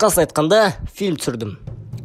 Қысқасын айтқанда, фильм түсірдім.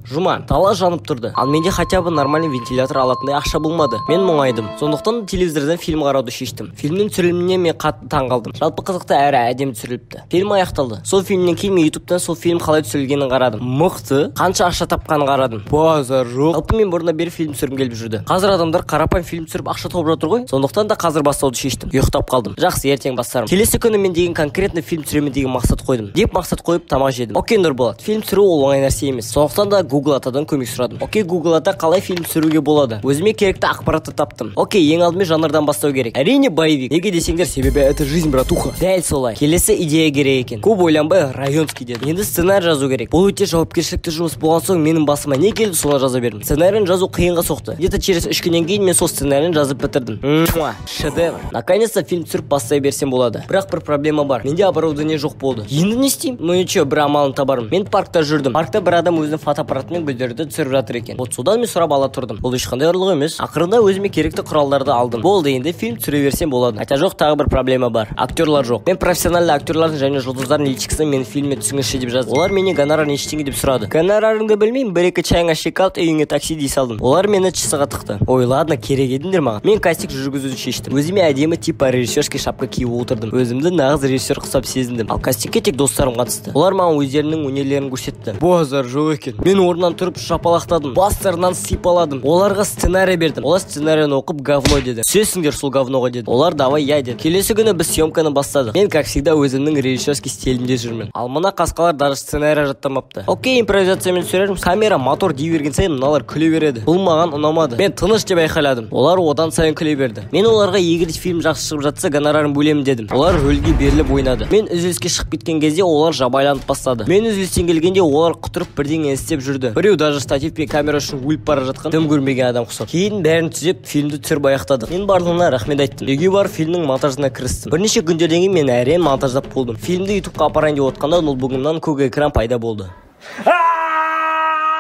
Жұма, дала жанып тұрды. Ал менде хотя бы нормальный вентилятор алатындай ақша болмады. Мен мұңайдым. Сондықтан телевизордан фильм қарауды шештім. Фильмнің түсіріліміне мен қатты таңғалдым. Жалпы қызықты әрі әдемі түсіріліпті. Фильм аяқталды. Сол фильмнен кейін ютубтан сол фильм қалай түсірілгенін қарадым. Мықты. Қанша ақша тапқанын қарадым. Базар жоқ. Жалпы мен бұрында бері фильм түсіргім келіп жүрді. Қазір адамдар қарапайым фильм түсіріп ақша тауып жатыр ғой. Сондықтан да қазір бастауды шештім. Ұйықтап қалдым. Жақсы, ертең бастармын. Келесі күні мен деген конкретно фильм түсіремін деген мақсат қойдым. Деп мақсат қойып тамақ жедім. Окей, Нұрболат. Фильм түсіру ол оңай нәрсе емес. Сондықтан да Google атадан көмек сұрадым. Окей, Google ата қалай фильм түсіруге болады? Өзіме керекті ақпаратты таптым. Окей, ең алдымен жанрдан бастау керек. Әрине боевик. Неге десеңдер, себебі это жизнь, братуха. Дәл солай. Келесі идея керек екен. Көп ойланбай районский дедім. Енді сценарий жазу керек. Бұл өте жауапкершілікті жұмыс болған соң менің басыма не келді, соны жаза бердім. Сценарийін жазу қиынға соқты. Где-то через 3 күннен кейін мен сол сценарийін жазып бітірдім. Шедевр. Наконец-то фильм түсіріп бастай берсем болады. Бірақ бір проблема бар. Менде оборудование жоқ болды. Енді не істеймін? Ну ничего, бір амалын табармын. Мен паркта жүрдім. Паркта бір адам өзінің фотоаппаратымен гүлдерді түсіріп жатыр екен. Вот содан мен сұрап ала тұрдым. Бұл ешқандай ұрлық емес. Ақырында өзіме керекті құралдарды алдым. Болды, енді фильм түсіре берсем болады. Айта жоқ, тағы бір проблема бар. Актерлар жоқ. Мен профессионалды актерлардың және жұлдыздардың личикасын мен фильмге түсіңізші деп жаздым. Олар менен гонорар ештеңе деп сұрады. Гонорарыңды білмеймін, бір-екі чайыңа шек алып, үйіңе такси дей салдым. Олар мені чысыға тықты. Ой, ладно, керек едіңдер маған. Мен кастинг жүргізуді шештім. Өзіме әдемі типа режиссерский шапка киіп отырдым. Өзімді нағыз режиссер құсап сезіндім. Ал кастингке тек достарым қатысты. Олар маған өздерінің өнерлерін көрсетті. Базар жоқ екен. Мен орнынан тұрып шапалақтадым. Бастарынан сипаладым. Оларға сценарий бердім. Олар сценарийін оқып говно деді. Сөзсіңдер сол говноға деді. Олар давай я деді. Келесі күні біз съемканы бастадық. Мен как всегда өзімнің режиссерский стилімде жүрмін. Ал мына қасқалар даже сценарий жаттамапты. Окей, импровизациямен түсіреміз. Камера мотор дей берген сайын мыналар күле береді. Бұл маған ұнамады. Мен тыныш деп айқайладым. Олар одан сайын күле берді. Мен оларға егер фильм жақсы шығып жатса гонорарын бөлемін дедім. Олар рөлге беріліп ойнады. Мен үзіліске шығып кеткен кезде олар жабайланып бастады. Мен үзілістен келгенде олар құтырып бірдеңе істеп жүрді. Біреу даже штативпен камера үшін өліп бара жатқан дым көрмеген адам құсап. Кейін бәрін түзеп фильмді түсіріп аяқтадық. Мен барлығына рахмет айттым. Үйге барып фильмнің монтажына кірістім. Бірнеше күндерден кейін мен әрең монтаждап болдым. Фильмді ютубқа апарайын деп отқанда ноутбугымнан көк экран пайда болды.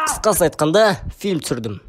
Қысқасын айтқанда, фильм түсірдім.